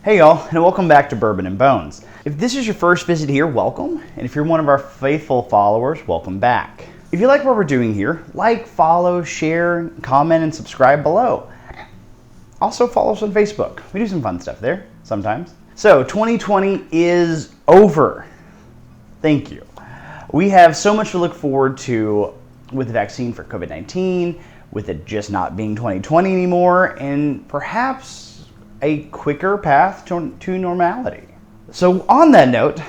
Hey y'all, and welcome back to Bourbon and Bones. If this is your first visit here, welcome. And if you're one of our faithful followers, welcome back. If you like what we're doing here, like, follow, share, comment, and subscribe below. Also follow us on Facebook. We do some fun stuff there sometimes. So 2020 is over. Thank you. We have so much to look forward to with the vaccine for COVID-19, with it just not being 2020 anymore, and perhaps a quicker path to normality. So on that note,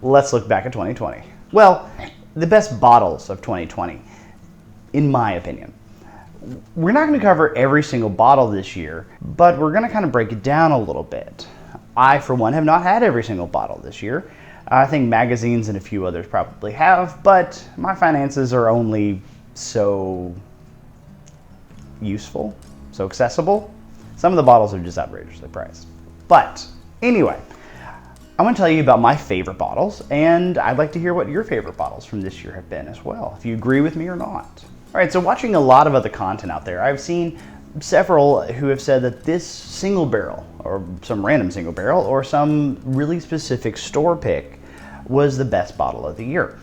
let's look back at 2020. Well, the best bottles of 2020, in my opinion. We're not going to cover every single bottle this year, but we're going to kind of break it down a little bit. I, for one, have not had every single bottle this year. I think magazines and a few others probably have, but my finances are only so useful, so accessible. Some of the bottles are just outrageously priced. But anyway, I want to tell you about my favorite bottles, and I'd like to hear what your favorite bottles from this year have been as well, if you agree with me or not. All right, so watching a lot of other content out there, I've seen several who have said that this single barrel, or some random single barrel, or some really specific store pick was the best bottle of the year.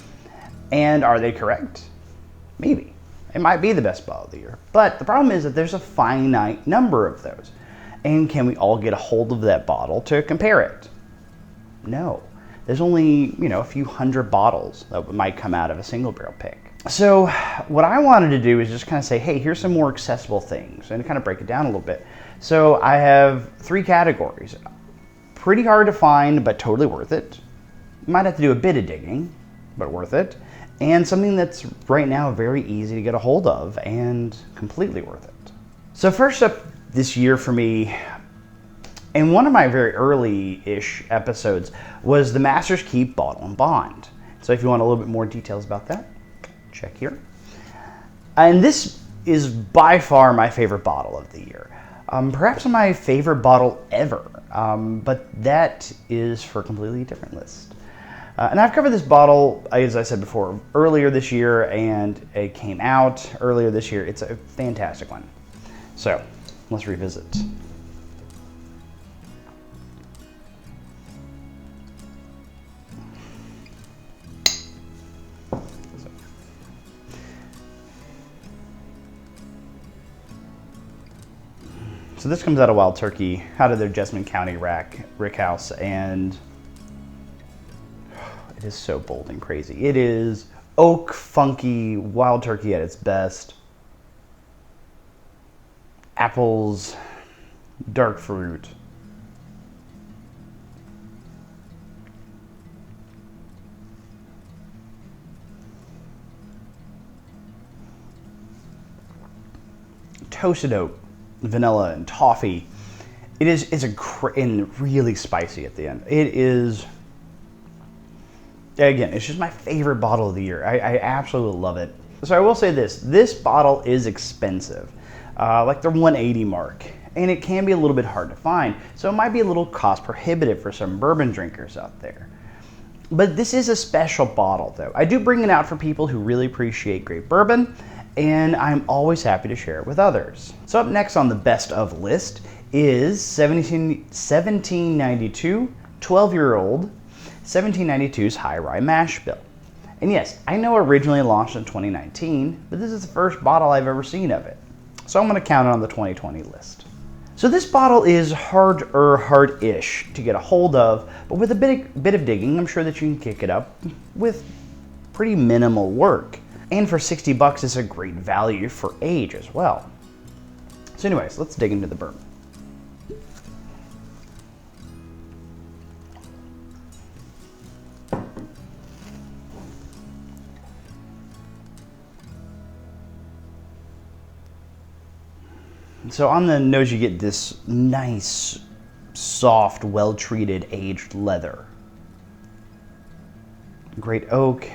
And are they correct? Maybe. It might be the best bottle of the year. But the problem is that there's a finite number of those. And can we all get a hold of that bottle to compare it? No. There's only, a few hundred bottles that might come out of a single barrel pick. So what I wanted to do is just kind of say, hey, here's some more accessible things, and kind of break it down a little bit. So I have 3 categories. Pretty hard to find, but totally worth it. You might have to do a bit of digging, but worth it. And something that's right now very easy to get a hold of and completely worth it. So first up this year for me, and one of my very early-ish episodes, was the Master's Keep Bottle and Bond. So if you want a little bit more details about that, check here. And this is by far my favorite bottle of the year. Perhaps my favorite bottle ever, but that is for a completely different list. And I've covered this bottle, as I said before, earlier this year, and it came out earlier this year. It's a fantastic one. So let's revisit. So this comes out of Wild Turkey, out of their Jessamine County rick house, and it is so bold and crazy. It is oak, funky, Wild Turkey at its best. Apples, dark fruit. Toasted oak, vanilla, and toffee. And really spicy at the end. It is, again, it's just my favorite bottle of the year. I absolutely love it. So I will say this bottle is expensive, like the 180 mark, and it can be a little bit hard to find. So it might be a little cost prohibitive for some bourbon drinkers out there. But this is a special bottle though. I do bring it out for people who really appreciate great bourbon, and I'm always happy to share it with others. So up next on the best of list is 1792 12-year-old 1792's High Rye Mash Bill. And yes, I know originally launched in 2019, but this is the first bottle I've ever seen of it. So I'm going to count it on the 2020 list. So this bottle is hard-ish to get a hold of, but with a bit of digging, I'm sure that you can kick it up with pretty minimal work. And for $60, it's a great value for age as well. So anyways, let's dig into the bourbon. So on the nose you get this nice, soft, well-treated aged leather. Great oak.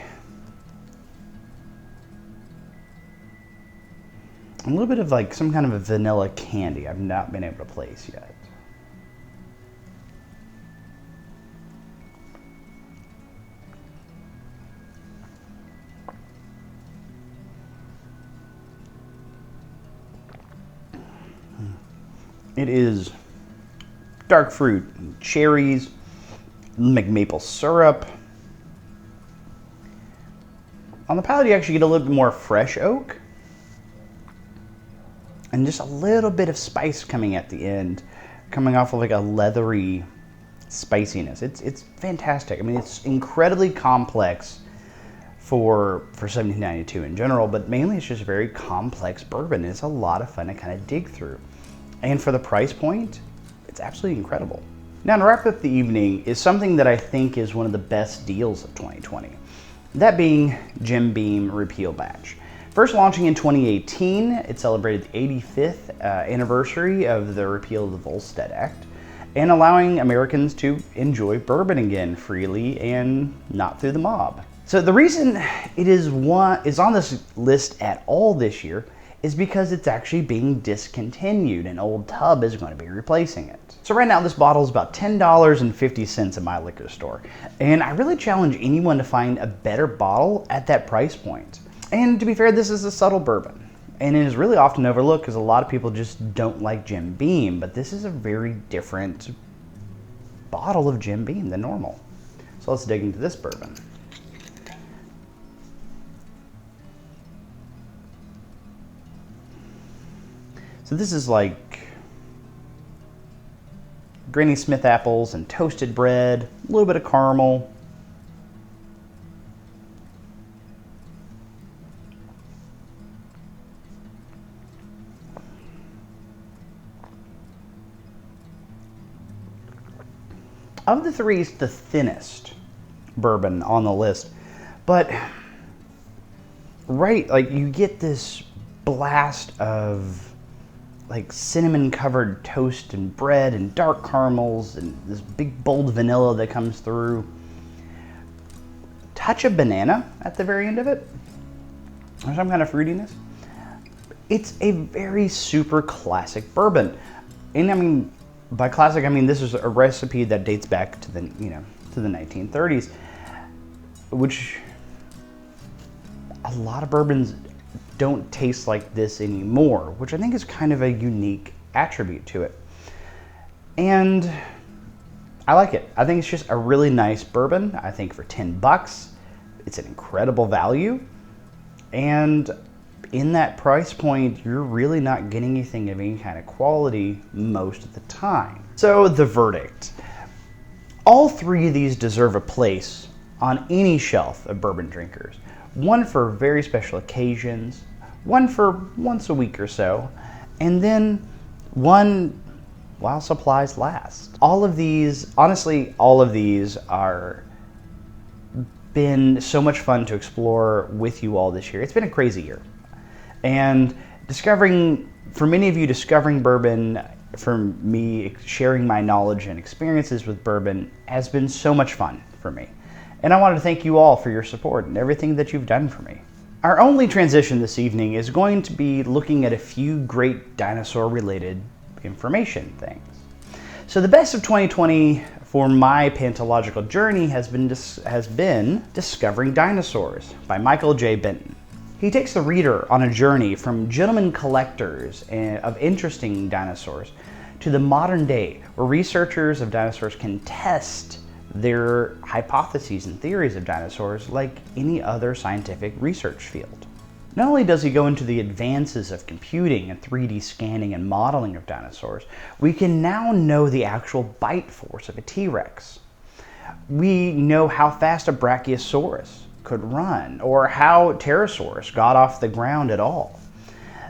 A little bit of like some kind of a vanilla candy I've not been able to place yet. It is dark fruit, cherries, maple syrup. On the palate, you actually get a little bit more fresh oak and just a little bit of spice coming at the end, coming off of like a leathery spiciness. It's fantastic. I mean, it's incredibly complex for 1792 in general, but mainly it's just very complex bourbon. It's a lot of fun to kind of dig through. And for the price point, it's absolutely incredible. Now, to wrap up the evening is something that I think is one of the best deals of 2020. That being Jim Beam Repeal Batch. First launching in 2018, it celebrated the 85th anniversary of the repeal of the Volstead Act and allowing Americans to enjoy bourbon again freely and not through the mob. So the reason it is on this list at all this year is because it's actually being discontinued and Old Tub is going to be replacing it. So right now this bottle is about $10.50 at my liquor store. And I really challenge anyone to find a better bottle at that price point. And to be fair, this is a subtle bourbon. And it is really often overlooked because a lot of people just don't like Jim Beam, but this is a very different bottle of Jim Beam than normal. So let's dig into this bourbon. So this is like Granny Smith apples and toasted bread, a little bit of caramel. Of the three, it's the thinnest bourbon on the list, but like you get this blast of like cinnamon covered toast and bread and dark caramels and this big bold vanilla that comes through. Touch of banana at the very end of it, or some kind of fruitiness. It's a very super classic bourbon. And I mean, by classic, I mean this is a recipe that dates back to the, to the 1930s, which a lot of bourbons don't taste like this anymore, which I think is kind of a unique attribute to it. And I like it. I think it's just a really nice bourbon. I think for $10, it's an incredible value. And in that price point, you're really not getting anything of any kind of quality most of the time. So the verdict. All three of these deserve a place on any shelf of bourbon drinkers. One for very special occasions, one for once a week or so, and then one while supplies last. All of these, honestly, all of these are been so much fun to explore with you all this year. It's been a crazy year. And for many of you, discovering bourbon, for me, sharing my knowledge and experiences with bourbon has been so much fun for me. And I wanted to thank you all for your support and everything that you've done for me. Our only transition this evening is going to be looking at a few great dinosaur-related information things. So the best of 2020 for my paleontological journey has been Discovering Dinosaurs by Michael J. Benton. He takes the reader on a journey from gentlemen collectors of interesting dinosaurs to the modern day, where researchers of dinosaurs can test their hypotheses and theories of dinosaurs like any other scientific research field. Not only does he go into the advances of computing and 3D scanning and modeling of dinosaurs, we can now know the actual bite force of a T-Rex. We know how fast a Brachiosaurus could run, or how Pterosaurus got off the ground at all.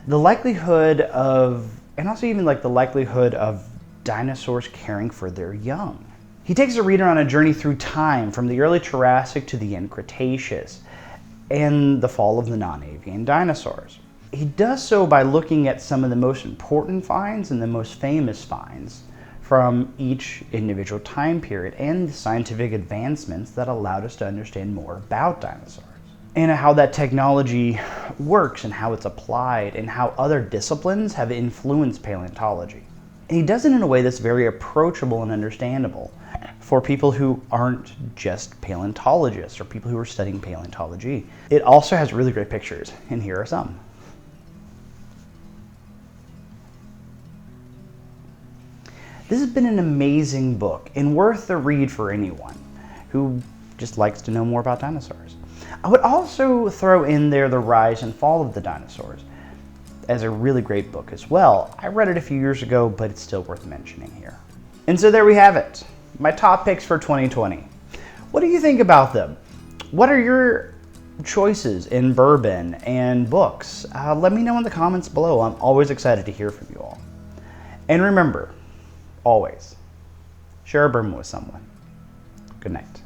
The likelihood of, and also even like the likelihood of dinosaurs caring for their young. He takes the reader on a journey through time from the early Jurassic to the end Cretaceous and the fall of the non-avian dinosaurs. He does so by looking at some of the most important finds and the most famous finds from each individual time period and the scientific advancements that allowed us to understand more about dinosaurs and how that technology works and how it's applied and how other disciplines have influenced paleontology. And he does it in a way that's very approachable and understandable for people who aren't just paleontologists or people who are studying paleontology. It also has really great pictures, and here are some. This has been an amazing book and worth the read for anyone who just likes to know more about dinosaurs. I would also throw in there The Rise and Fall of the Dinosaurs as a really great book as well. I read it a few years ago, but it's still worth mentioning here. And so there we have it, my top picks for 2020. What do you think about them? What are your choices in bourbon and books? Let me know in the comments below. I'm always excited to hear from you all. And remember, always, share a bourbon with someone. Good night.